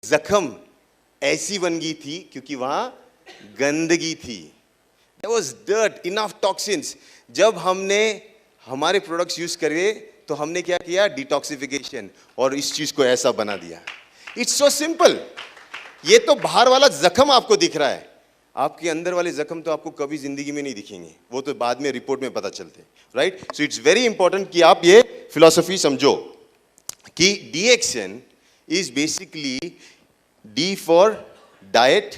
जख्म ऐसी बन गई थी क्योंकि वहां गंदगी थी। There was dirt, enough toxins. जब हमने हमारे प्रोडक्ट्स यूज करे तो हमने क्या किया? डिटॉक्सिफिकेशन, और इस चीज को ऐसा बना दिया। It's so simple. ये तो बाहर वाला जख्म आपको दिख रहा है, आपके अंदर वाले जख्म तो आपको कभी जिंदगी में नहीं दिखेंगे, वो तो बाद में रिपोर्ट में पता चलते हैं, right? So it's very important कि आप ये फिलॉसफी समझो कि DXN is basically D for diet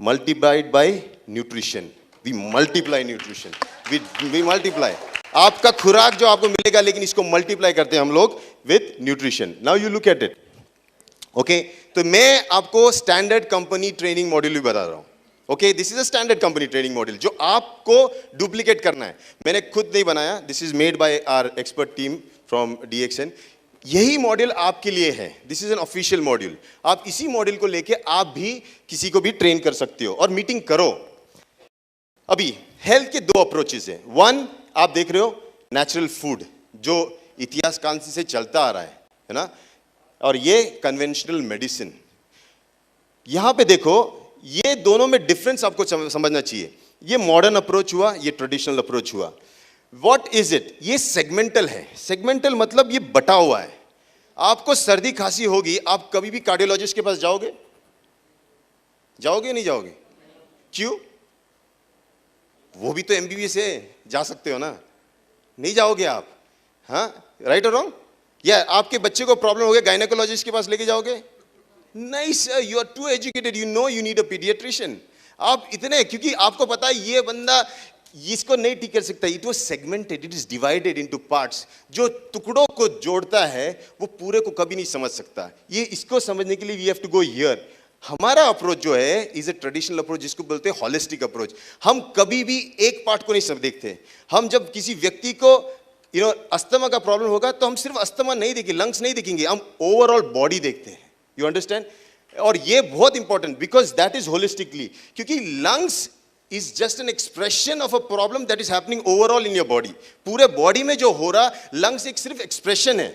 multiplied by nutrition. We multiply nutrition. We multiply. आपका खुराक जो आपको मिलेगा, लेकिन इसको मल्टीप्लाई करते हैं हम लोग with nutrition. Now you look at it. Okay, तो मैं आपको स्टैंडर्ड कंपनी ट्रेनिंग मॉड्यूल भी बता रहा हूं. Okay, this is a standard company training module जो आपको डुप्लीकेट करना है. मैंने खुद नहीं बनाया, this is made by our expert team from DXN. यही मॉड्यूल आपके लिए है. This is an official module. आप इसी मॉड्यूल को लेके आप भी किसी को भी ट्रेन कर सकते हो और मीटिंग करो. अभी हेल्थ के 2 अप्रोचेस हैं. वन, आप देख रहे हो नेचुरल फूड जो इतिहास काल से चलता आ रहा है ना, और ये कन्वेंशनल मेडिसिन. यहां पे देखो, ये दोनों में डिफरेंस आपको समझना चाहिए. ये मॉडर्न अप्रोच हुआ, ये ट्रेडिशनल अप्रोच हुआ. What is it? ये सेगमेंटल है. सेगमेंटल मतलब ये बटा हुआ है. आपको सर्दी खांसी होगी, आप कभी भी कार्डियोलॉजिस्ट के पास जाओगे? जाओगे नहीं जाओगे? क्यों? वो भी तो MBBS है, जा सकते हो ना? नहीं जाओगे आप? हाँ, राइट और रॉन्ग? या आपके बच्चे को प्रॉब्लम हो गया, गायनेकोलॉजिस्ट के पास लेके जाओगे? नहीं sir, you are too educated, you know you need a paediatrician. आप इतने, क्योंकि आपको पता है ये बंदा इसको नहीं ठीक कर सकता. It was segmented, it is divided into parts. जो टुकड़ों को जोड़ता है वो पूरे को कभी नहीं समझ सकता. ये इसको समझने के लिए we have to go here. हमारा अप्रोच जो है इज अ ट्रेडिशनल अप्रोच, जिसको बोलते हैं हॉलिस्टिक अप्रोच. हम कभी भी एक पार्ट को नहीं सब देखते. हम जब किसी व्यक्ति को अस्थमा का प्रॉब्लम होगा तो हम सिर्फ अस्थमा नहीं देखेंगे, लंग्स नहीं देखेंगे, हम ओवरऑल बॉडी देखते हैं. You understand? और ये बहुत important, because that is holistically. क्योंकि lungs is just an expression of a problem that is happening overall in your body. पूरे बॉडी में जो हो रहा, लंग्स एक सिर्फ एक्सप्रेशन है.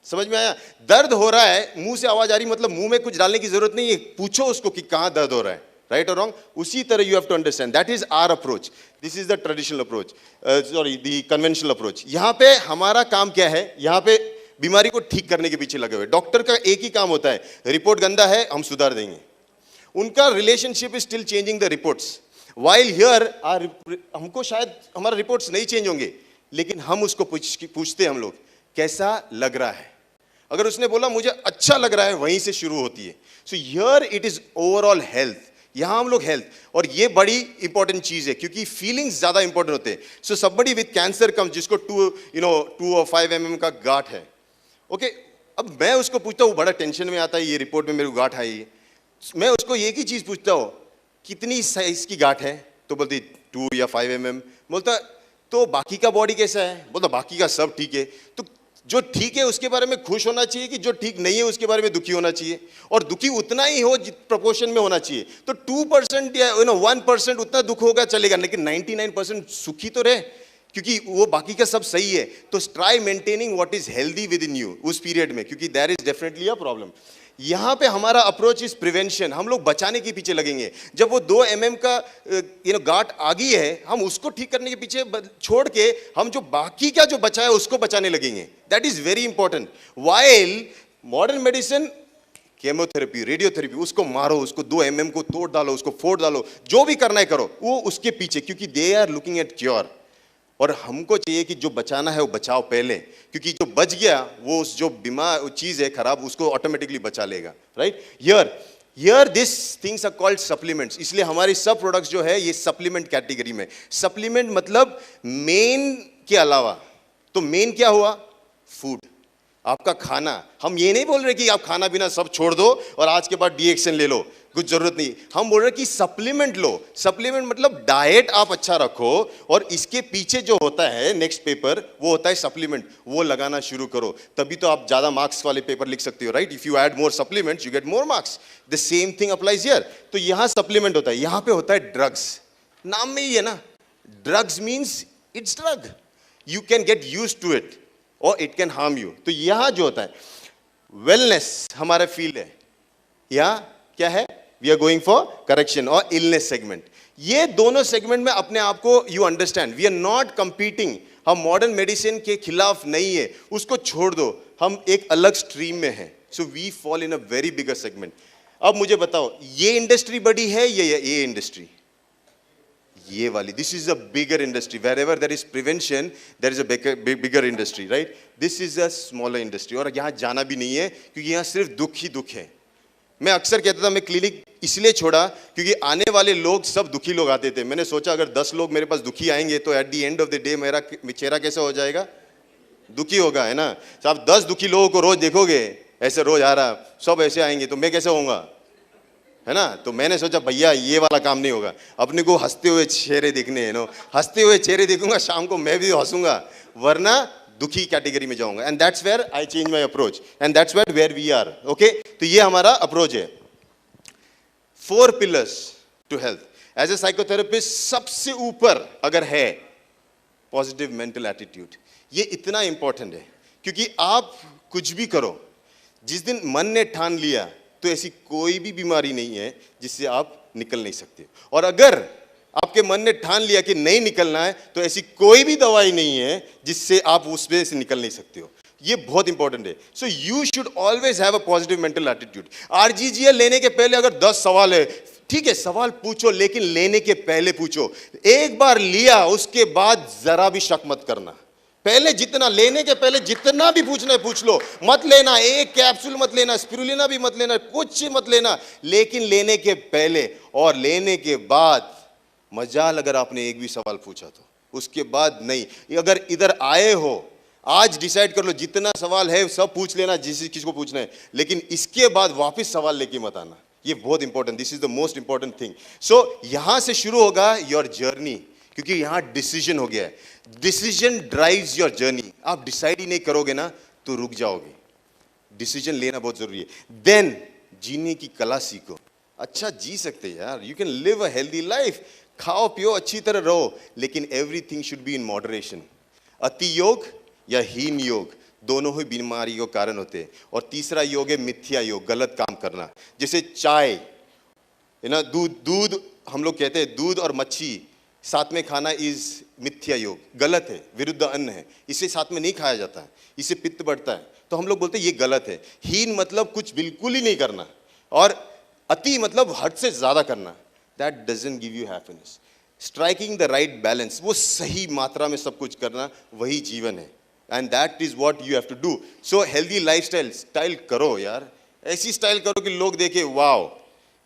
समझ में आया? दर्द हो रहा है, मुंह से आवाज आ रही, मतलब मुंह में कुछ डालने की जरूरत नहीं है, पूछो उसको कि कहां दर्द हो रहा है. राइट और रॉन्ग? उसी तरह you have to understand. That is our approach. This is the traditional approach, sorry the conventional approach. यहां पे हमारा काम क्या है? यहां पे बीमारी को ठीक करने के पीछे लगे हुए. डॉक्टर का एक ही काम होता है, रिपोर्ट गंदा है हम सुधार देंगे. उनका relationship is still changing the reports. While here, हमको शायद हमारा रिपोर्ट्स नहीं चेंज होंगे, लेकिन हम उसको पूछते हैं हम लोग कैसा लग रहा है. अगर उसने बोला मुझे अच्छा लग रहा है, वहीं से शुरू होती है. So here it is overall health. यहां हम लोग हेल्थ, और ये बड़ी इंपॉर्टेंट चीज है क्योंकि फीलिंग्स ज्यादा इंपॉर्टेंट होते हैं. सो समबडी विद कैंसर कम, जिसको 2 और 5 mm का गांठ है. ओके, अब मैं उसको पूछता हूँ, बड़ा टेंशन में आता है, ये रिपोर्ट में मेरे को गांठ आई है. मैं उसको एक ही चीज पूछता हूँ, कितनी साइज की गांठ है? तो बोलती 2 या 5 mm. बोलता तो बाकी का बॉडी कैसा है? बोलता बाकी का सब ठीक है. तो जो ठीक है उसके बारे में खुश होना चाहिए कि जो ठीक नहीं है उसके बारे में दुखी होना चाहिए? और दुखी उतना ही हो जित प्रोपोर्शन में होना चाहिए. तो 2% या 1% उतना दुख होगा चलेगा, लेकिन 99% सुखी तो रहे, क्योंकि वो बाकी का सब सही है. तो try maintaining what is healthy within you उस पीरियड में, क्योंकि there is definitely a problem. यहां पे हमारा अप्रोच इज प्रिवेंशन. हम लोग बचाने के पीछे लगेंगे. जब वो 2 mm का गांठ आ गई है, हम उसको ठीक करने के पीछे छोड़ के हम जो बाकी का जो बचा है उसको बचाने लगेंगे. That is very important. While modern medicine, chemotherapy, radiotherapy, उसको मारो, उसको 2 mm को तोड़ डालो, उसको फोड़ डालो, जो भी करना है करो, वो उसके पीछे, क्योंकि they are looking at cure. और हमको चाहिए कि जो बचाना है वो बचाओ पहले, क्योंकि जो बच गया वो उस जो बीमार चीज है खराब, उसको ऑटोमेटिकली बचा लेगा. Right? Here this things are called supplements. इसलिए हमारे सब प्रोडक्ट्स जो है ये सप्लीमेंट कैटेगरी में. सप्लीमेंट मतलब मेन के अलावा. तो मेन क्या हुआ? फूड, आपका खाना. हम ये नहीं बोल रहे कि आप खाना पीना सब छोड़ दो और आज के बाद DXN ले लो, कुछ जरूरत नहीं. हम बोल रहे कि सप्लीमेंट लो. सप्लीमेंट मतलब डाइट आप अच्छा रखो, और इसके पीछे जो होता है नेक्स्ट पेपर, वो होता है सप्लीमेंट. वो लगाना शुरू करो, तभी तो आप ज्यादा मार्क्स वाले पेपर लिख सकते हो. Right? If you add more supplements you get more marks. The same thing applies here. तो यहां सप्लीमेंट होता है, यहां पे होता है ड्रग्स. नाम में ही है ना, drugs means it's drug. You can get used to it और इट कैन हार्म यू. तो यहां जो होता है वेलनेस हमारा फील्ड है. या क्या है, we are going for correction और इलनेस सेगमेंट। ये दोनों सेगमेंट में अपने आप को you understand, we are not competing, हम मॉडर्न मेडिसिन के खिलाफ नहीं है, उसको छोड़ दो, हम एक अलग स्ट्रीम में हैं। So we fall in a very bigger segment. अब मुझे बताओ, ये इंडस्ट्री बड़ी है ये इंडस्ट्री, ये वाली, this is a bigger industry. Wherever there is prevention there is a bigger industry, right? This is a smaller industry. और यहाँ जाना भी नहीं है क्योंकि यहाँ सिर्फ दुख ही दुख है। मैं अक्सर कहता था मैं क्लिनिक इसलिए छोड़ा क्योंकि आने वाले लोग सब दुखी लोग आते थे। मैंने सोचा अगर 10 लोग मेरे पास दुखी आएंगे तो at the end of the day मेरा चेहरा कैसा हो जाएगा, दुखी होगा, है ना? तो आप 10 दुखी लोगों को रोज देखोगे, ऐसे रोज आ रहा, सब ऐसे आएंगे तो मैं कैसे होऊंगा, है ना? तो मैंने सोचा भैया ये वाला काम नहीं होगा, अपने को हंसते हुए चेहरे देखने हैं, नो, हंसते हुए चेहरे देखूंगा, शाम को मैं भी हंसूंगा, वरना दुखी कैटेगरी में जाऊंगा। And that's where I change my approach and that's where we are. Okay, तो ये हमारा अप्रोच है। 4 pillars to health as a psychotherapist, सबसे ऊपर अगर है पॉजिटिव मेंटल एटीट्यूड। ये इतना इंपॉर्टेंट है क्योंकि आप कुछ भी करो, जिस दिन मन ने ठान लिया तो ऐसी कोई भी बीमारी नहीं है जिससे आप निकल नहीं सकते। और अगर आपके मन ने ठान लिया कि नहीं निकलना है तो ऐसी कोई भी दवाई नहीं है जिससे आप उसमें से निकल नहीं सकते हो। ये बहुत इंपॉर्टेंट है। So you should always have a positive mental attitude. RGGL लेने के पहले अगर 10 सवाल है, ठीक है, सवाल पूछो, लेकिन लेने के पहले पूछो। एक बार लिया उसके बाद जरा भी शक मत करना। पहले जितना, लेने के पहले जितना भी पूछना है पूछ लो, मत लेना, एक कैप्सूल मत लेना, स्पिरुलिना भी मत लेना, कुछ मत लेना, लेकिन लेने के पहले और लेने के बाद मजाल अगर आपने एक भी सवाल पूछा तो उसके बाद नहीं। अगर इधर आए हो, आज डिसाइड कर लो जितना सवाल है सब पूछ लेना किसको पूछना है, लेकिन इसके बाद वापस सवाल लेके मत आना। ये बहुत important, this is the most important thing. So यहां से शुरू होगा योर जर्नी, क्योंकि यहां डिसीजन हो गया है। Decision drives your journey. आप डिसाइड ही नहीं करोगे ना तो रुक जाओगे। डिसीजन लेना बहुत जरूरी है। देन जीने की कला सीखो। अच्छा जी सकते हैं यार, you can live a healthy life, खाओ पियो अच्छी तरह रहो, लेकिन everything should be in moderation. अति योग या हीन योग दोनों ही बीमारी का कारण होते हैं। और तीसरा योग है मिथ्या योग, गलत काम करना। जैसे चाय है ना, दूध हम लोग कहते हैं दूध और मच्छी साथ में खाना इज मिथ्या योग, गलत है, विरुद्ध अन्न है, इसे साथ में नहीं खाया जाता है, इससे पित्त बढ़ता है, तो हम लोग बोलते हैं ये गलत है। हीन मतलब कुछ बिल्कुल ही नहीं करना, और अति मतलब हद से ज्यादा करना। That doesn't give you happiness. Striking the right balance, वो सही मात्रा में सब कुछ करना, वही जीवन है। And that is what you have to do. So healthy lifestyle style करो यार, ऐसी स्टाइल करो कि लोग देखे वाओ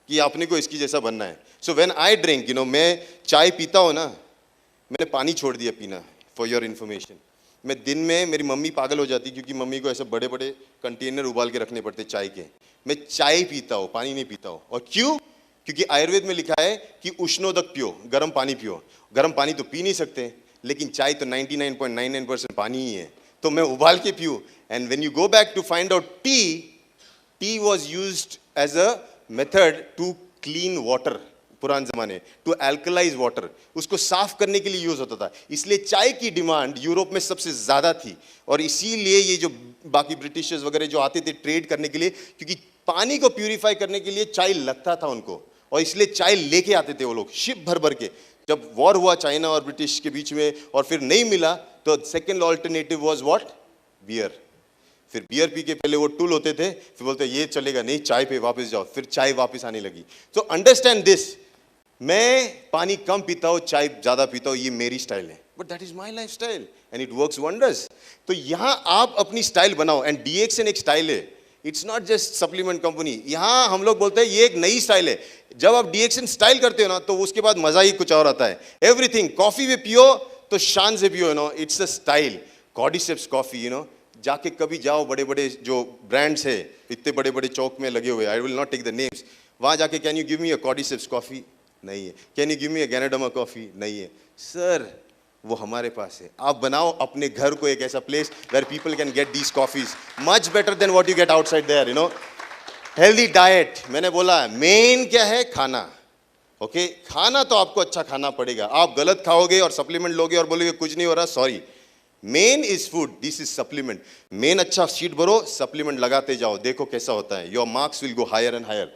कि आपने को इसकी जैसा बनना है। सो व्हेन आई ड्रिंक, मैं चाय पीता हूँ ना, मैंने पानी छोड़ दिया पीना, फॉर योर इन्फॉर्मेशन। मैं दिन में, मेरी मम्मी पागल हो जाती क्योंकि मम्मी को ऐसे बड़े बड़े कंटेनर उबाल के रखने पड़ते चाय के। मैं चाय पीता हूँ, पानी नहीं पीता हूँ। और क्यों? क्योंकि आयुर्वेद में लिखा है कि उष्णोदक पियो, गर्म पानी पियो। गर्म पानी तो पी नहीं सकते, लेकिन चाय तो 99.99% पानी ही है, तो मैं उबाल के पीऊँ। And when you go back to find out tea was used as a method to clean water, पुराने जमाने, टू एल्कलाइज वाटर, उसको साफ करने के लिए यूज होता था। इसलिए चाय की डिमांड यूरोप में सबसे ज्यादा थी, और इसीलिए ये जो बाकी ब्रिटिशर्स वगैरह जो आते थे ट्रेड करने के लिए, क्योंकि पानी को प्यूरिफाई करने के लिए चाय लगता था उनको, और इसलिए चाय लेके आते थे वो लोग शिप भर भर के। जब वॉर हुआ चाइना और ब्रिटिश के बीच में और फिर नहीं मिला, तो second alternative was what? Beer. फिर बियर पी के पहले वो टूल होते थे, फिर बोलते ये चलेगा नहीं, चाय पे वापस जाओ, फिर चाय वापस आने लगी। तो अंडरस्टैंड दिस, मैं पानी कम पीता हूँ, चाय ज्यादा पीता हूँ, ये मेरी स्टाइल है, but that is my life style and it works wonders. तो यहां आप अपनी स्टाइल बनाओ, एंड डीएक्सएन एक स्टाइल है, it's not just supplement company. यहां हम लोग बोलते हैं ये एक नई स्टाइल है। जब आप डीएक्सएन स्टाइल करते हो ना, तो उसके बाद मजा ही कुछ और आता है। एवरीथिंग, कॉफी में पियो तो शान से पियो, it's a style. Cordyceps coffee, जाके कभी जाओ, बड़े बड़े जो ब्रांड्स है इतने बड़े बड़े चौक में लगे हुए, I will not take the names, वहां जाके can you give me a cordyceps coffee? नहीं है। Can you give me a ganoderma coffee? नहीं है। सर वो हमारे पास है। आप बनाओ अपने घर को एक ऐसा place where people can get these coffees much better than what you get outside there, healthy diet, मैंने बोला मेन क्या है? खाना। ओके, खाना तो आपको अच्छा खाना पड़ेगा। आप गलत खाओगे और सप्लीमेंट लोगे और बोलोगे कुछ नहीं हो रहा, sorry, main is food, this is supplement. Main अच्छा शीट भरो, सप्लीमेंट लगाते जाओ, देखो कैसा होता है. Your marks will go higher and higher.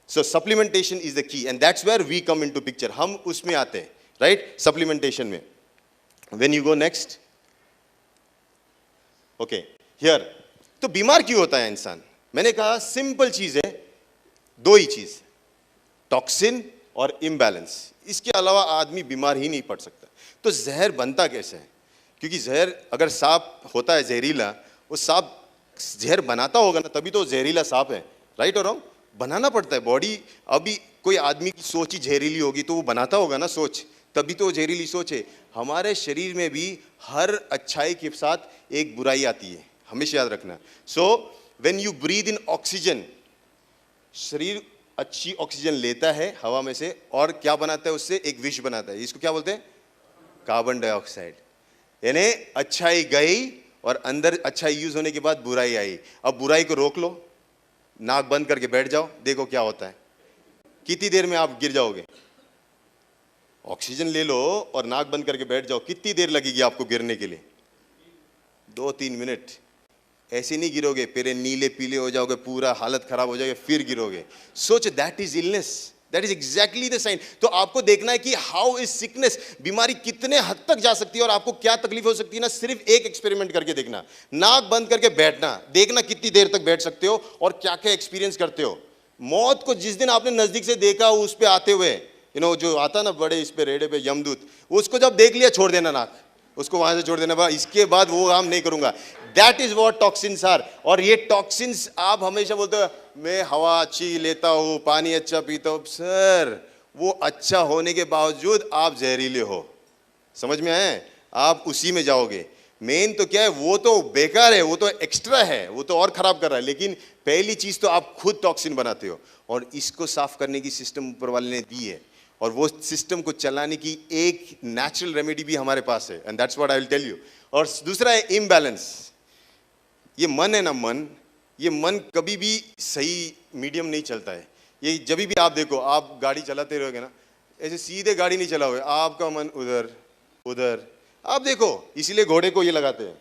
So supplementation is the key and that's where we come into picture. हम उसमें आते हैं, राइट, सप्लीमेंटेशन में. When you go next, okay, here. तो बीमार क्यों होता है इंसान? मैंने कहा सिंपल चीज है, दो ही चीज, टॉक्सिन और इम्बैलेंस. इसके अलावा आदमी बीमार ही नहीं पड़ सकता. तो जहर बनता कैसे है? क्योंकि जहर अगर सांप होता है जहरीला, वो सांप जहर बनाता होगा ना, तभी तो जहरीला सांप है, राइट और रॉन्ग? बनाना पड़ता है. बॉडी, अभी कोई आदमी की सोच ही जहरीली होगी तो वो बनाता होगा ना सोच, तभी तो जहरीली सोच है. हमारे शरीर में भी हर अच्छाई के साथ एक बुराई आती है, हमेशा याद रखना. So when you breathe in oxygen, शरीर अच्छी ऑक्सीजन लेता है हवा में से, और क्या बनाता है उससे? एक विष बनाता है. इसको क्या बोलते हैं? Carbon dioxide. यानी अच्छाई गई और अंदर अच्छाई यूज होने के बाद बुराई आई. अब बुराई को रोक लो, नाक बंद करके बैठ जाओ, देखो क्या होता है. कितनी देर में आप गिर जाओगे? ऑक्सीजन ले लो और नाक बंद करके बैठ जाओ, कितनी देर लगेगी आपको गिरने के लिए? 2-3 मिनट. ऐसे नहीं गिरोगे, पहले नीले पीले हो जाओगे, पूरा हालत खराब हो जाएगी, फिर गिरोगे. सोच, that is illness, that is exactly the sign. तो आपको देखना है कि हाउ इज सिकनेस, बीमारी कितने हद तक जा सकती है और आपको क्या तकलीफ हो सकती है ना. सिर्फ एक एक्सपेरिमेंट करके देखना, नाक बंद करके बैठना, देखना कितनी देर तक बैठ सकते हो और क्या क्या एक्सपीरियंस करते हो. मौत को जिस दिन आपने नजदीक से देखा, उस पे आते हुए, जो आता ना बड़े इस पे रेडे पे यमदूत, उसको जब देख लिया छोड़ देना नाक, उसको वहां से छोड़ देना. इसके बाद वो काम नहीं करूंगा. That is what toxins are. और ये टॉक्सिन्स, आप हमेशा बोलते हो मैं हवा अच्छी लेता हूं, पानी अच्छा पीता हूं. सर, वो अच्छा होने के बावजूद आप जहरीले हो. समझ में आए? आप उसी में जाओगे. मेन तो क्या है, वो तो बेकार है, वो तो एक्स्ट्रा है, वो तो और खराब कर रहा है. लेकिन पहली चीज तो आप खुद टॉक्सिन बनाते हो, और इसको साफ करने की सिस्टम ऊपर वाले ने दी है, और वो सिस्टम को चलाने की एक नेचुरल रेमेडी भी हमारे पास है. And that's what I will tell you. और दूसरा है इम्बैलेंस. ये मन है ना, मन, ये मन कभी भी सही मीडियम नहीं चलता है. ये जब भी आप देखो, आप गाड़ी चलाते रहोगे ना, ऐसे सीधे गाड़ी नहीं चलाओगे, आपका मन उधर उधर. आप देखो, इसीलिए घोड़े को ये लगाते हैं,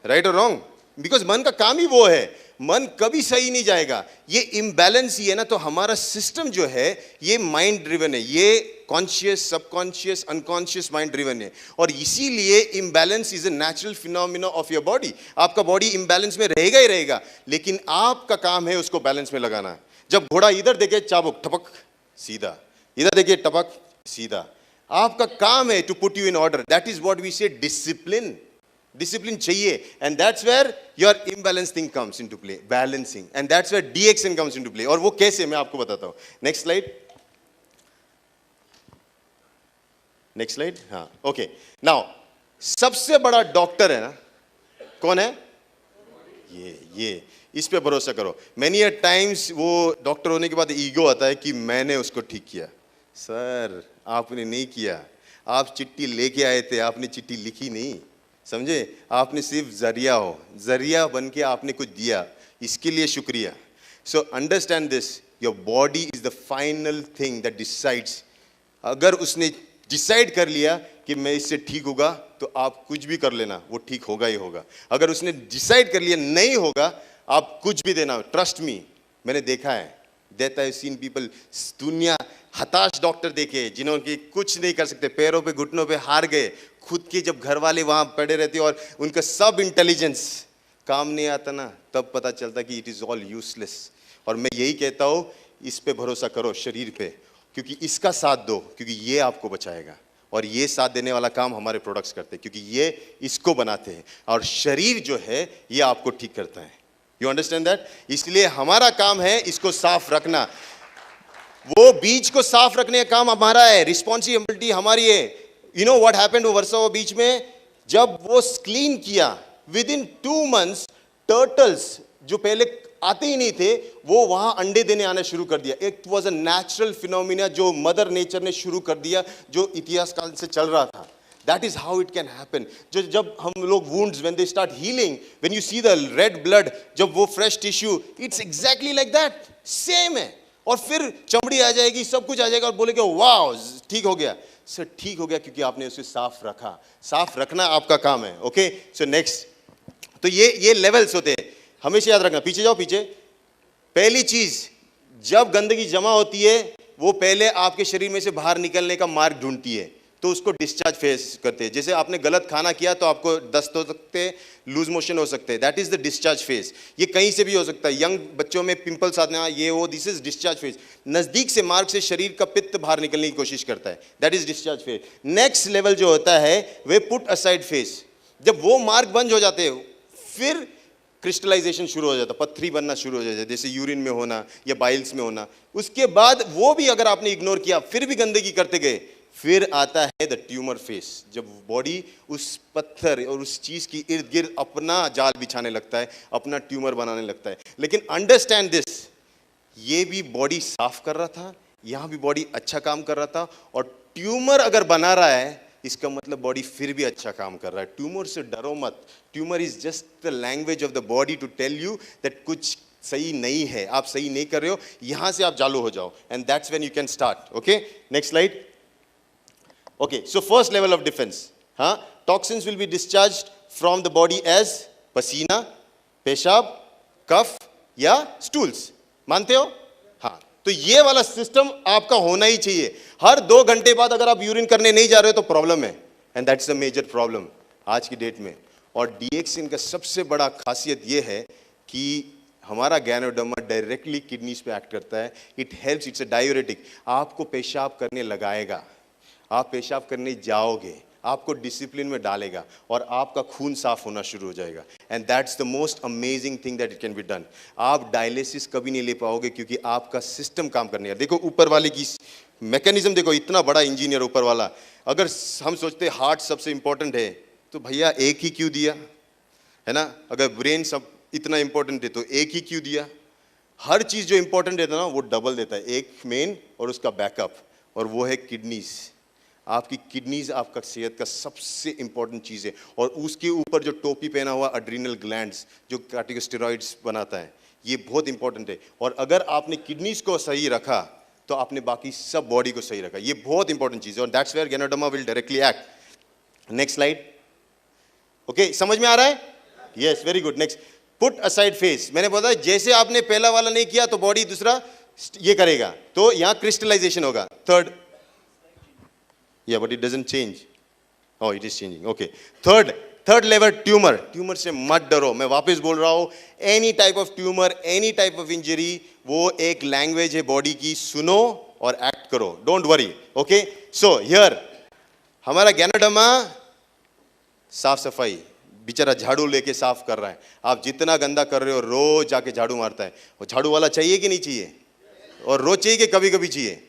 राइट और रॉन्ग? बिकॉज मन का काम ही वो है. मन कभी सही नहीं जाएगा. ये इम्बैलेंस ही है ना. तो हमारा सिस्टम जो है ये माइंड ड्रिवन है, ये conscious, subconscious, unconscious mind driven है. और इसीलिए imbalance is a natural phenomena of your body. आपका बॉडी इम्बैलेंस में रहेगा ही रहेगा, लेकिन आपका काम है उसको बैलेंस में लगाना. जब घोड़ा इधर देखे चाबुक टपक सीधा, इधर देखे टपक सीधा, आपका काम है to put you in order. That is what we say discipline. Discipline चाहिए, and that's where your imbalance thing comes into play, balancing, and that's where DXN comes into play. और वो कैसे, मैं आपको बताता हूं. Next slide, next slide. हाँ, okay. Now सबसे बड़ा डॉक्टर है ना, कौन है? ये इस पे भरोसा करो. मेनी अ टाइम्स वो डॉक्टर होने के बाद ईगो आता है कि मैंने उसको ठीक किया. सर, आपने नहीं किया. आप चिट्ठी लेके आए थे, आपने चिट्ठी लिखी नहीं, समझे? आपने सिर्फ जरिया हो, जरिया बन के आपने कुछ दिया, इसके लिए शुक्रिया. So understand this, your body is the final thing that decides. अगर उसने डिसाइड कर लिया कि मैं इससे ठीक होगा, तो आप कुछ भी कर लेना, वो ठीक होगा ही होगा. अगर उसने डिसाइड कर लिया नहीं होगा, आप कुछ भी देना. ट्रस्ट मी, मैंने देखा है, दैट आई सीन पीपल, दुनिया हताश डॉक्टर देखे जिन्होंने कुछ नहीं कर सकते, पैरों पे घुटनों पे हार गए, खुद के जब घर वाले वहां पड़े रहते और उनका सब इंटेलिजेंस काम नहीं आता ना, तब पता चलता कि इट इज ऑल यूजलेस. और मैं यही कहता हूं, इस पे भरोसा करो, शरीर पे, क्योंकि इसका साथ दो, क्योंकि ये आपको बचाएगा. और ये साथ देने वाला काम हमारे प्रोडक्ट्स करते हैं, क्योंकि ये इसको बनाते हैं, और शरीर जो है ये आपको ठीक करता है. You understand that? इसलिए हमारा काम है इसको साफ रखना. वो बीच को साफ रखने का काम हमारा है, रिस्पॉन्सिबिलिटी हमारी है. यू नो व्हाट हैपेंड वो वर्सोवा बीच में, जब वो क्लीन किया, विद इन 2 months टर्टल्स जो पहले आते ही नहीं थे, वो वहां अंडे देने आना शुरू कर दिया. It was a natural phenomena जो मदर नेचर ने शुरू कर दिया, जो इतिहास काल से चल रहा था. That is how it can happen. जब हम लोग wounds, when they start healing, when you see the red blood, जब वो fresh tissue, it's exactly like that. Same है. और फिर चमड़ी आ जाएगी, सब कुछ आ जाएगा, और बोलेगे वाओ ठीक हो गया. सर ठीक हो गया क्योंकि आपने उसे साफ रखा, साफ रखना आपका काम है। ओके, सो नेक्स्ट, तो ये लेवल्स होते हैं, हमेशा याद रखना। पीछे जाओ, पीछे। पहली चीज, जब गंदगी जमा होती है वो पहले आपके शरीर में से बाहर निकलने का मार्ग ढूंढती है, तो उसको डिस्चार्ज फेस करते हैं। जैसे आपने गलत खाना किया तो आपको दस्त हो सकते हैं, लूज मोशन हो सकते हैं, that is the discharge phase. ये कहीं से भी हो सकता है, यंग बच्चों में पिंपल्स आना, ये वो, दिस इज डिस्चार्ज फेज। नजदीक से मार्ग से शरीर का पित्त बाहर निकलने की कोशिश करता है, that is discharge phase. Next level जो होता है वे पुट असाइड फेज। जब वो मार्ग बंद हो जाते हैं फिर क्रिस्टलाइजेशन शुरू हो जाता है, पत्थरी बनना शुरू हो जाता है, जैसे यूरिन में होना या बाइल्स में होना। उसके बाद वो भी अगर आपने इग्नोर किया, फिर भी गंदगी करते गए, फिर आता है द ट्यूमर फेस, जब बॉडी उस पत्थर और उस चीज की इर्द गिर्द अपना जाल बिछाने लगता है, अपना ट्यूमर बनाने लगता है। लेकिन अंडरस्टैंड दिस, ये भी बॉडी साफ कर रहा था, यहां भी बॉडी अच्छा काम कर रहा था, और ट्यूमर अगर बना रहा है इसका मतलब बॉडी फिर भी अच्छा काम कर रहा है। ट्यूमर से डरो मत, tumour is just the language of the body to tell you that कुछ सही नहीं है, आप सही नहीं कर रहे हो, यहां से आप चालू हो जाओ, and that's when you can start. Okay, next slide. Okay, so first level of defense, toxins will be discharged from the body as पसीना, पेशाब, कफ या stools, मानते हो? हाँ, तो ये वाला सिस्टम आपका होना ही चाहिए। हर 2 घंटे बाद अगर आप यूरिन करने नहीं जा रहे हो तो प्रॉब्लम है, and that's the major problem आज की डेट में। और डीएक्सिन का सबसे बड़ा खासियत ये है कि हमारा गैनोडर्मा डायरेक्टली किडनीज पे एक्ट करता है, it helps, it's a diuretic, आपको पेशाब करने लगाएगा, आप पेशाब करने जाओगे, आपको डिसिप्लिन में डालेगा और आपका खून साफ होना शुरू हो जाएगा, and that's the most amazing thing that it can be done. आप डायलिसिस कभी नहीं ले पाओगे क्योंकि आपका सिस्टम काम करने है। देखो ऊपर वाले की मैकेनिज्म देखो, इतना बड़ा इंजीनियर ऊपर वाला। अगर हम सोचते हार्ट सबसे इंपॉर्टेंट है तो भैया एक ही क्यों दिया, है ना? अगर ब्रेन सब इतना इंपॉर्टेंट है तो एक ही क्यों दिया? हर चीज जो इंपॉर्टेंट है ना वो डबल देता है, एक मेन और उसका बैकअप, और वो है किडनीज। आपकी किडनीज आपका सेहत का सबसे इंपॉर्टेंट चीज है, और उसके ऊपर जो टोपी पहना हुआ एड्रिनल ग्लैंड्स जो कार्टिकोस्टेरॉइड्स बनाता है, ये बहुत इंपॉर्टेंट है। और अगर आपने किडनीज को सही रखा तो आपने बाकी सब बॉडी को सही रखा, ये बहुत इंपॉर्टेंट चीज है, और that's where ganoderma will directly act. Next slide. Okay, समझ में आ रहा है? Yes, very good. Next, put aside face. मैंने बोला जैसे आपने पहला वाला नहीं किया तो बॉडी दूसरा ये करेगा, तो यहां क्रिस्टलाइजेशन होगा। Third, yeah, but it doesn't change. Oh, it is changing. Okay, third level, tumour. Tumour से मत डरो, मैं वापस बोल रहा हूं, any type of tumour, any type of injury, वो एक लैंग्वेज है बॉडी की, सुनो और एक्ट करो, don't worry. Okay, so here हमारा गैनोडर्मा साफ सफाई, बेचारा झाड़ू लेके साफ कर रहा है। आप जितना गंदा कर रहे हो रोज जाके झाड़ू मारता है, वो झाड़ू वाला चाहिए कि नहीं चाहिए? और रोज चाहिए कि कभी कभी चाहिए?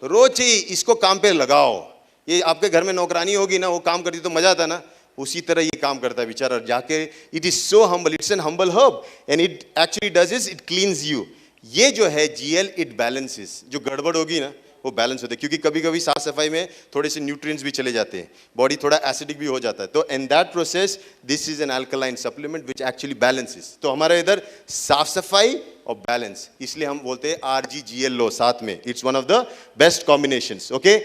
रोज चाहिए। इसको काम पे लगाओ। ये आपके घर में नौकरानी होगी ना, वो काम करती तो मजा आता ना, उसी तरह ये काम करता है बेचारा जाके। It is so humble, it's an humble herb, and it actually does is it cleans you. ये जो है जीएल, इट बैलेंसेस, जो गड़बड़ होगी ना वो बैलेंस होता है, क्योंकि कभी कभी साफ सफाई में थोड़े से न्यूट्रिएंट्स भी चले जाते हैं, बॉडी थोड़ा एसिडिक भी हो जाता है, तो in that process this is N alkaline supplement which actually balances. तो हमारे इधर साफ सफाई और बैलेंस, इसलिए हम बोलते हैं RGGL लो साथ में, it's one of the best combinations. Okay,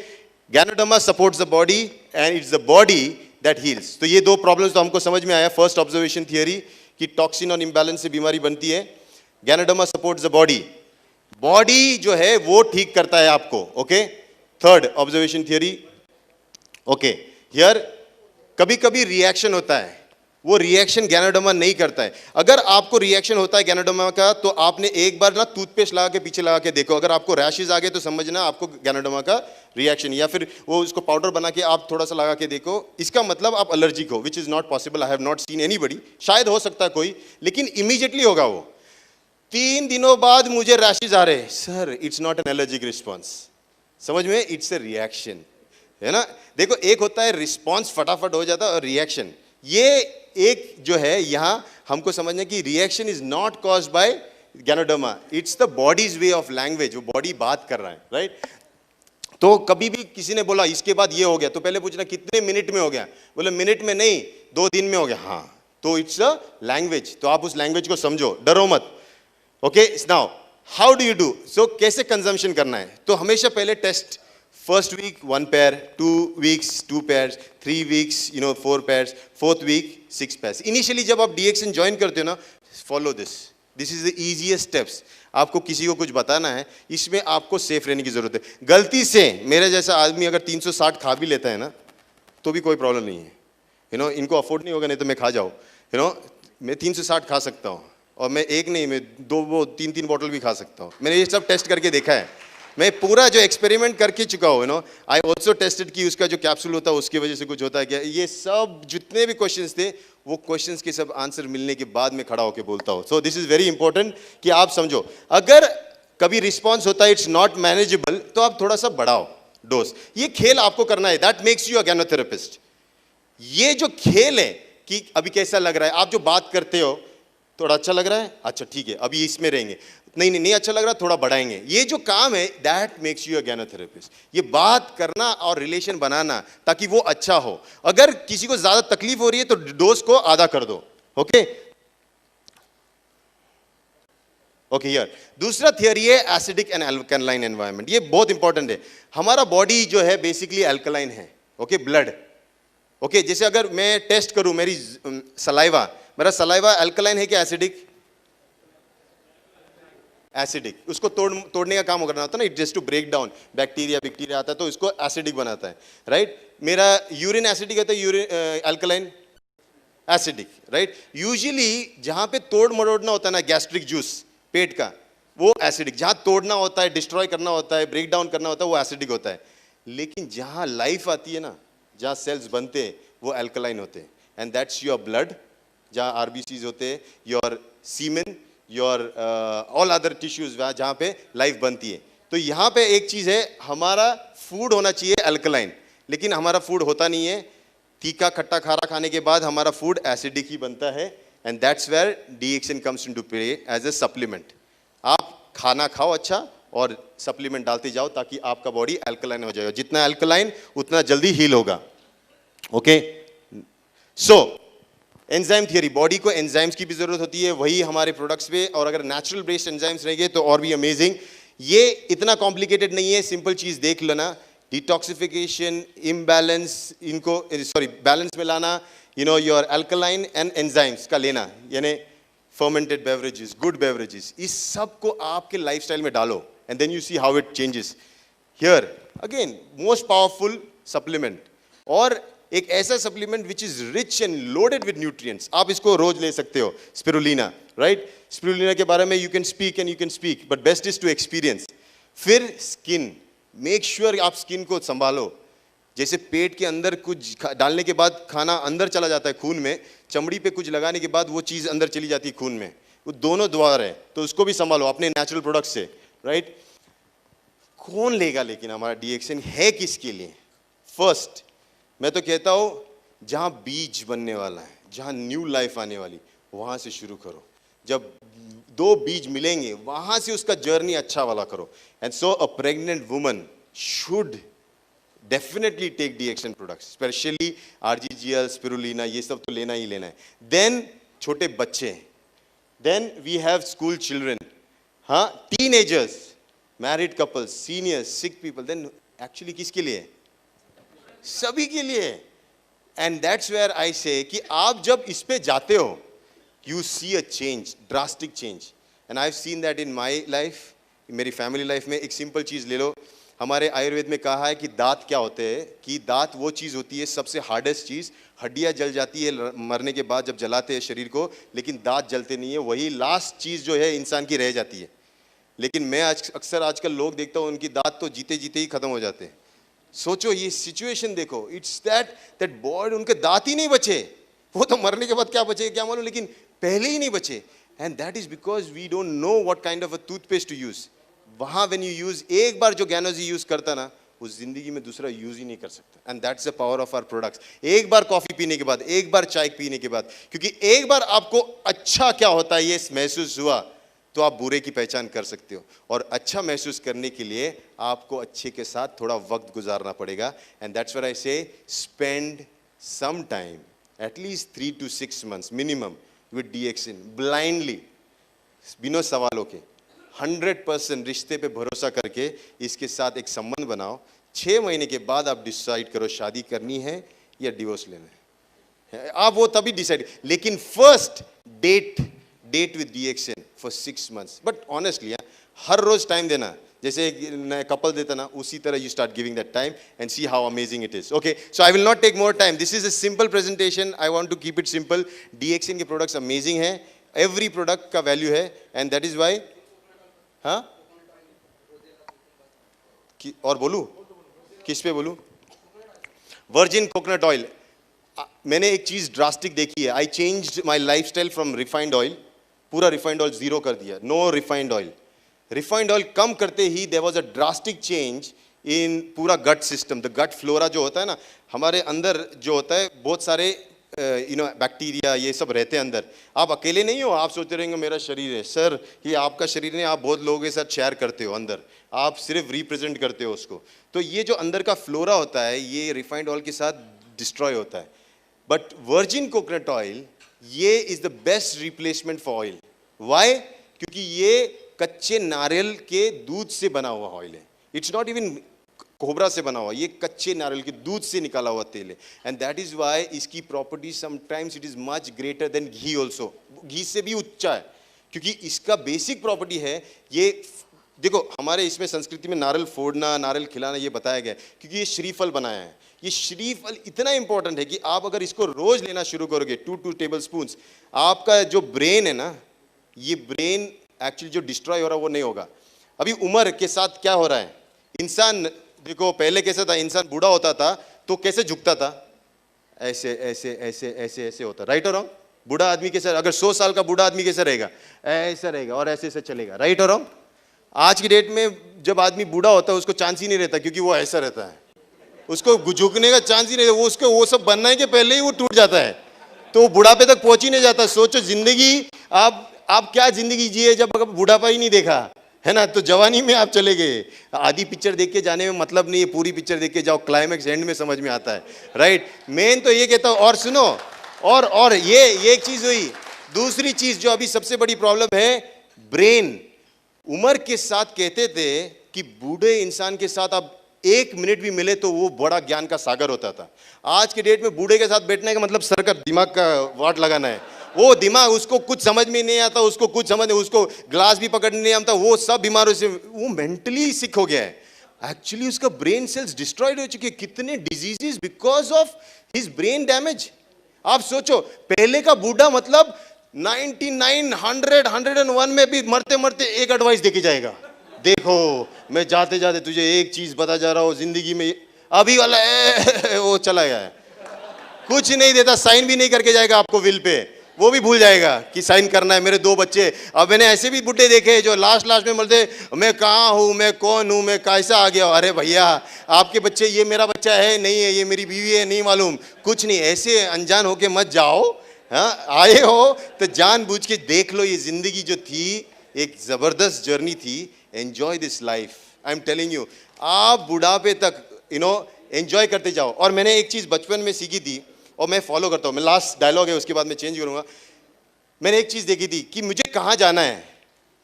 ganoderma supports the body and it's the body that heels. तो ये 2 प्रॉब्लम्स तो हमको समझ में आया। फर्स्ट ऑब्जर्वेशन थियरी कि टॉक्सिन और इम्बैलेंस से बीमारी बनती है। Ganoderma supports the body, body जो है वो ठीक करता है आपको। Okay, third observation theory. Okay, here कभी कभी रिएक्शन होता है, वो रिएक्शन गैनोडर्मा नहीं करता है। अगर आपको रिएक्शन होता है गैनोडर्मा का तो आपने एक बार ना टूथपेस्ट लगा के पीछे लगा के देखो, अगर आपको रैशेज आ गए तो समझना आपको गैनोडर्मा का रिएक्शन, या फिर वो उसको पाउडर बना के आप थोड़ा सा लगा के देखो, इसका मतलब आप एलर्जिक हो, which is not possible. I have not seen anybody, शायद हो सकता है कोई, लेकिन इमीडिएटली होगा वो। 3 दिनों बाद मुझे रैशेज आ रहे, sir it's not an allergic response, समझ में, इट्स ए रिएक्शन, है ना। देखो एक होता है रिस्पॉन्स फटाफट हो जाता है, और रिएक्शन, ये एक जो है यहां हमको समझना कि reaction is not caused by ganoderma, it's the bodies way of language, वो बॉडी बात कर रहा है, राइट। तो कभी भी किसी ने बोला इसके बाद ये हो गया तो पहले पूछना कितने मिनट में हो गया, बोले मिनट में नहीं 2 दिन में हो गया, हाँ, तो इट्स अ लैंग्वेज, तो आप उस लैंग्वेज को समझो, डरो मत। Okay, now how do you do, so कैसे कंजम्पशन करना है, तो हमेशा पहले test First week 1 pair, 2 weeks 2 pairs, 3 weeks 4 pairs, fourth week 6 pairs. Initially जब आप DXN ज्वाइन करते हो ना, follow this. This is the easiest steps. आपको किसी को कुछ बताना है, इसमें आपको सेफ रहने की जरूरत है. गलती से मेरे जैसा आदमी अगर 360 खा भी लेता है ना, तो भी कोई प्रॉब्लम नहीं है. इनको अफोर्ड नहीं होगा, नहीं तो मैं खा जाऊँ. मैं 360 खा सकता हूँ, और मैं एक नहीं, मैं 2-3 बॉटल भी खा सकता हूँ. मैंने ये सब टेस्ट करके देखा है. मैं पूरा जो एक्सपेरिमेंट करके चुका हूँ. आई ऑल्सो टेस्टेड कि उसका जो कैप्सूल होता है उसकी वजह से कुछ होता है क्या. ये सब जितने भी क्वेश्चंस थे, वो क्वेश्चंस के सब आंसर मिलने के बाद में खड़ा होकर बोलता हूँ. So this is very important कि आप समझो. अगर कभी रिस्पॉन्स होता है, इट्स नॉट मैनेजेबल, तो आप थोड़ा सा बढ़ाओ डोज. ये खेल आपको करना है. That makes you a ganotherapist. ये जो खेल है कि अभी कैसा लग रहा है, आप जो बात करते हो, थोड़ा अच्छा लग रहा है, अच्छा ठीक है, अभी इसमें रहेंगे, नहीं अच्छा लग रहा, थोड़ा बढ़ाएंगे. ये जो काम है, that makes you a ganotherapist. ये बात करना और रिलेशन बनाना ताकि वो अच्छा हो. अगर किसी को ज्यादा तकलीफ हो रही है तो डोज को आधा कर दो. Okay okay. यार दूसरा थियरी है एसिडिक एंड अल्कलाइन एनवायरनमेंट. ये बहुत इंपॉर्टेंट है. हमारा बॉडी जो है बेसिकली अल्कलाइन है. Okay, blood. ओके, जैसे अगर मैं टेस्ट करूं मेरी सलाइवा, मेरा सलाइवा अल्कलाइन है कि एसिडिक? एसिडिक. उसको तोड़ने का काम करना होता है ना. It just to break down bacteria आता है, तो इसको एसिडिक बनाता है. राइट. मेरा यूरिन एसिडिक होता है, urine alkaline acidic. Right. Usually जहां पे तोड़ मरोड़ना होता है ना, गैस्ट्रिक जूस पेट का, वो एसिडिक. जहां तोड़ना होता है, डिस्ट्रॉय करना होता है, ब्रेक डाउन करना होता है, वो एसिडिक होता है. लेकिन जहां लाइफ आती है ना, जहां सेल्स बनते हैं, वो अल्कलाइन होते हैं. And that's your blood. जहां आरबीसीज होते हैं, your semen, your all other tissues, जहां पे लाइफ बनती है. तो यहां पे एक चीज है, हमारा फूड होना चाहिए अल्कलाइन, लेकिन हमारा फूड होता नहीं है. तीखा खट्टा खारा खाने के बाद हमारा फूड एसिडिक ही बनता है. And that's where DXN comes into play as a supplement. आप खाना खाओ अच्छा, और सप्लीमेंट डालते जाओ ताकि आपका बॉडी अल्कलाइन हो जाएगा. जितना अल्कलाइन उतना जल्दी हील होगा. Okay. So enzyme theory, body को एंजाइम्स की भी जरूरत होती है, वही हमारे प्रोडक्ट्स पे. और अगर नेचुरल बेस्ड एंजाइम्स रहेंगे तो और भी अमेजिंग. ये इतना कॉम्प्लिकेटेड नहीं है, सिंपल चीज देख लेना. डिटॉक्सिफिकेशन, इम्बैलेंस, इनको बैलेंस में लाना, योर अल्कलाइन एंड एंजाइम्स का लेना, यानी फर्मेंटेड बेवरेजेस, गुड बेवरेजेस, इस सब को आपके लाइफस्टाइल में डालो. And then you see how it changes. Here again most powerful supplement, और एक ऐसा supplement which is rich and loaded with nutrients. आप इसको रोज ले सकते हो. स्पिरुलिना. राइट. स्पिरुलिना के बारे में you can speak, but best is to experience. फिर स्किन, मेक श्योर आप स्किन को संभालो. जैसे पेट के अंदर कुछ डालने के बाद खाना अंदर चला जाता है खून में, चमड़ी पे कुछ लगाने के बाद वो चीज़ अंदर चली जाती है खून में. वो दोनों द्वार है, तो उसको भी संभालो अपने नेचुरल प्रोडक्ट से. राइट. कौन लेगा लेकिन हमारा DXN है किसके लिए? फर्स्ट मैं तो कहता हूँ, जहाँ बीज बनने वाला है, जहाँ न्यू लाइफ आने वाली, वहाँ से शुरू करो. जब 2 बीज मिलेंगे, वहाँ से उसका जर्नी अच्छा वाला करो. And so a pregnant woman should definitely take DXN products, specially RGGL, spirulina, ये सब तो लेना ही लेना है. देन छोटे बच्चे, then we have school children, हाँ, teenagers, married couples, seniors, sick people. Then actually किसके लिए? सभी के लिए. एंड दैट्स वेयर आई से कि आप जब इस पे जाते हो, you see a change, drastic change. And I have seen that in my life, मेरी फैमिली लाइफ में. एक सिंपल चीज़ ले लो. हमारे आयुर्वेद में कहा है कि दांत क्या होते हैं, कि दांत वो चीज़ होती है सबसे हार्डेस्ट चीज़. हड्डियाँ जल जाती है मरने के बाद जब जलाते हैं शरीर को, लेकिन दांत जलते नहीं है. वही लास्ट चीज़ जो है इंसान की रह जाती है. लेकिन मैं अक्सर आजकल लोग देखता हूँ, उनकी दांत तो जीते जीते ही खत्म हो जाते हैं. सोचो ये सिचुएशन देखो. इट्स दैट बॉडी, उनके दांत ही नहीं बचे. वो तो मरने के बाद क्या बचे क्या मालूम, लेकिन पहले ही नहीं बचे. And that is because we don't know what kind of a toothpaste to use. वहाँ व्हेन यू यूज, एक बार जो ज्ञानोजी यूज करता ना, उस जिंदगी में दूसरा यूज ही नहीं कर सकता. And that's the power of our products. एक बार कॉफी पीने के बाद, एक बार चाय पीने के बाद, क्योंकि एक बार आपको अच्छा क्या होता है ये महसूस हुआ, तो आप बुरे की पहचान कर सकते हो. और अच्छा महसूस करने के लिए आपको अच्छे के साथ थोड़ा वक्त गुजारना पड़ेगा. And that's what I say, spend some time, at least 3 to 6 months minimum with DXN, blindly, बिना सवालों के, 100% रिश्ते पे भरोसा करके इसके साथ एक संबंध बनाओ. 6 महीने के बाद आप डिसाइड करो शादी करनी है या डिवोर्स लेना है, आप वो तभी डिसाइड, लेकिन first date with DXN for 6 months. But honestly हर रोज टाइम देना, जैसे एक कपल देता ना, उसी तरह you start giving that time and see how amazing it is. Okay, so I will not take more time. This is a simple presentation. I want to keep it simple. DXN के products amazing हैं, every product का value है, and that is why. हाँ, और बोलूं किस पे बोलूं? Virgin coconut oil. मैंने एक चीज ड्रास्टिक देखी है. I changed my lifestyle from refined oil, पूरा रिफाइंड ऑयल जीरो कर दिया, no refined oil. Refined oil कम करते ही there was a drastic change in पूरा gut system. The gut flora जो होता है ना, हमारे अंदर जो होता है, बहुत सारे बैक्टीरिया ये सब रहते हैं अंदर. आप अकेले नहीं हो. आप सोचते रहेंगे मेरा शरीर है. सर, ये आपका शरीर नहीं, आप बहुत लोगों के साथ शेयर करते हो अंदर, आप सिर्फ रिप्रेजेंट करते हो उसको. तो ये जो अंदर का फ्लोरा होता है, ये रिफाइंड ऑयल के साथ डिस्ट्रॉय होता है. बट वर्जिन कोकोनट ऑयल, ये is the best replacement for oil. Why? क्योंकि ये कच्चे नारियल के दूध से बना हुआ ऑयल है. इट्स नॉट इवन कोबरा से बना हुआ, ये कच्चे नारियल के दूध से निकाला हुआ तेल है. एंड दैट इज वाई इसकी property sometimes it is much greater than ghee also. घी से भी ऊंचा है, क्योंकि इसका बेसिक प्रॉपर्टी है ये. देखो, हमारे इसमें संस्कृति में नारियल फोड़ना, नारियल खिलाना ये बताया गया है, क्योंकि ये श्रीफल बनाया है. ये श्रीफल इतना इंपॉर्टेंट है कि आप अगर इसको रोज लेना शुरू करोगे, 2 tablespoons, आपका जो ब्रेन है ना, ये ब्रेन एक्चुअली जो डिस्ट्रॉय हो रहा है वो नहीं होगा. अभी उम्र के साथ क्या हो रहा है, इंसान देखो पहले कैसा था, इंसान बूढ़ा होता था तो कैसे झुकता था, ऐसे ऐसे ऐसे ऐसे ऐसे होता. राइट और रॉन्ग? बूढ़ा आदमी कैसे, अगर 100 साल का बूढ़ा आदमी कैसे रहेगा, ऐसा रहेगा और ऐसे ऐसे चलेगा. राइट और रॉन्ग? आज की डेट में जब आदमी बूढ़ा होता है उसको चांस ही नहीं रहता, क्योंकि वो ऐसा रहता है, उसको झुकने का चांस ही नहीं रहता. वो उसको वो सब बनना है कि पहले ही वो टूट जाता है, तो वो बुढ़ापे तक पहुंच ही नहीं जाता. सोचो जिंदगी, आप क्या जिंदगी जिए जब अगर बुढ़ापा ही नहीं देखा है ना, तो जवानी में आप चले गए. आधी पिक्चर देख के जाने में मतलब नहीं है, पूरी पिक्चर देख के जाओ, क्लाइमेक्स एंड में समझ में आता है. राइट? मेन तो ये कहता हूँ. और सुनो, और ये एक चीज हुई. दूसरी चीज जो अभी सबसे बड़ी प्रॉब्लम है, ब्रेन. उम्र के साथ कहते थे कि बूढ़े इंसान के साथ आप 1 मिनट भी मिले तो वो बड़ा ज्ञान का सागर होता था. आज के डेट में बूढ़े के साथ बैठने का मतलब सर का दिमाग का वाट लगाना है. वो दिमाग, उसको कुछ समझ में नहीं आता, उसको कुछ समझ नहीं, उसको ग्लास भी पकड़ने नहीं आता, वो सब बीमारों से वो मेंटली सिक हो गया है. एक्चुअली उसका ब्रेन सेल्स डिस्ट्रॉयड हो चुके. कितने diseases because of his brain damage. आप सोचो, पहले का बूढ़ा मतलब 99, 100, 101 में भी मरते मरते एक एडवाइस देके जाएगा. देखो, मैं जाते जाते तुझे एक चीज बता जा रहा हूं जिंदगी में. अभी वाला वो चला गया है, कुछ नहीं देता, साइन भी नहीं करके जाएगा आपको विल पे. वो भी भूल जाएगा कि साइन करना है. मेरे 2 बच्चे, अब मैंने ऐसे भी बुड्ढे देखे जो लास्ट में बोलते मैं कहाँ हूँ, मैं कौन हूँ, मैं कैसा आ गया. अरे भैया, आपके बच्चे, ये मेरा बच्चा है नहीं है, ये मेरी बीवी है नहीं मालूम, कुछ नहीं. ऐसे अनजान होके मत जाओ. हाँ, आए हो तो जानबूझ के देख लो. ये जिंदगी जो थी एक जबरदस्त जर्नी थी. Enjoy this life. I am telling you, आप बुढ़ापे तक एंजॉय करते जाओ. और मैंने एक चीज बचपन में सीखी थी और मैं फॉलो करता हूँ. मैं लास्ट डायलॉग है, उसके बाद मैं चेंज करूंगा. मैंने एक चीज देखी थी कि मुझे कहाँ जाना है.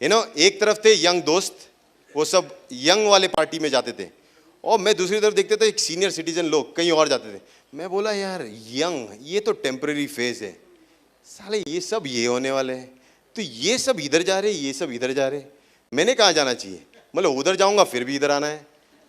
एक तरफ थे यंग दोस्त, वो सब यंग वाले पार्टी में जाते थे, और मैं दूसरी तरफ देखते थे एक सीनियर सिटीजन लोग कहीं और जाते थे. मैं बोला यार, यंग ये तो टेम्पररी फेज है, साले ये सब ये होने वाले हैं, तो ये सब इधर जा रहे, ये सब इधर जा रहे, मैंने कहाँ जाना चाहिए. मतलब उधर जाऊंगा फिर भी इधर आना है,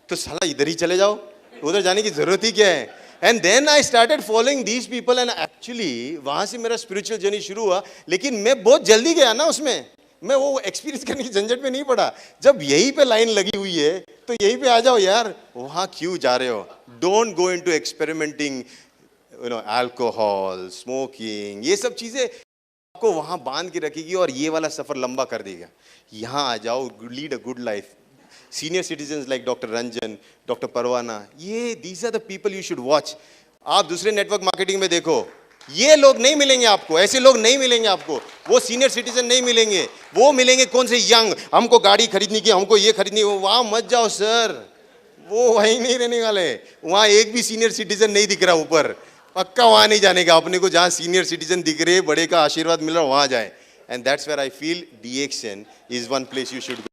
तो साला इधर ही चले जाओ, उधर जाने की जरूरत ही क्या है. And then I started following these people, and actually वहां से मेरा स्पिरिचुअल जर्नी शुरू हुआ. लेकिन मैं बहुत जल्दी गया ना उसमें, मैं वो एक्सपीरियंस करने की झंझट में नहीं पड़ा. जब यहीं पे लाइन लगी हुई है तो यहीं पे आ जाओ यार, वहां क्यों जा रहे हो. Don't go into experimenting, alcohol, smoking, ये सब चीजें आपको वहां बांध के रखेगी और ये वाला सफर लंबा कर देगा. यहाँ आ जाओ, lead a good life. Senior citizens like doctor Ranjan, doctor Parwana, ये these are the people you should watch. आप दूसरे नेटवर्क मार्केटिंग में देखो, ये लोग नहीं मिलेंगे आपको, ऐसे लोग नहीं मिलेंगे आपको. वो सीनियर सिटीजन नहीं मिलेंगे, वो मिलेंगे कौन से यंग, हमको गाड़ी खरीदनी की, हमको ये खरीदनी. वहां मत जाओ सर, वो वहीं नहीं रहने वाले. वहां एक भी सीनियर सिटीजन नहीं दिख रहा ऊपर, पक्का वहां नहीं जाने का. अपने को जहां सीनियर सिटीजन दिख रहे, बड़े का आशीर्वाद मिल रहा, वहां जाए. And that's where I feel DXN is one place you should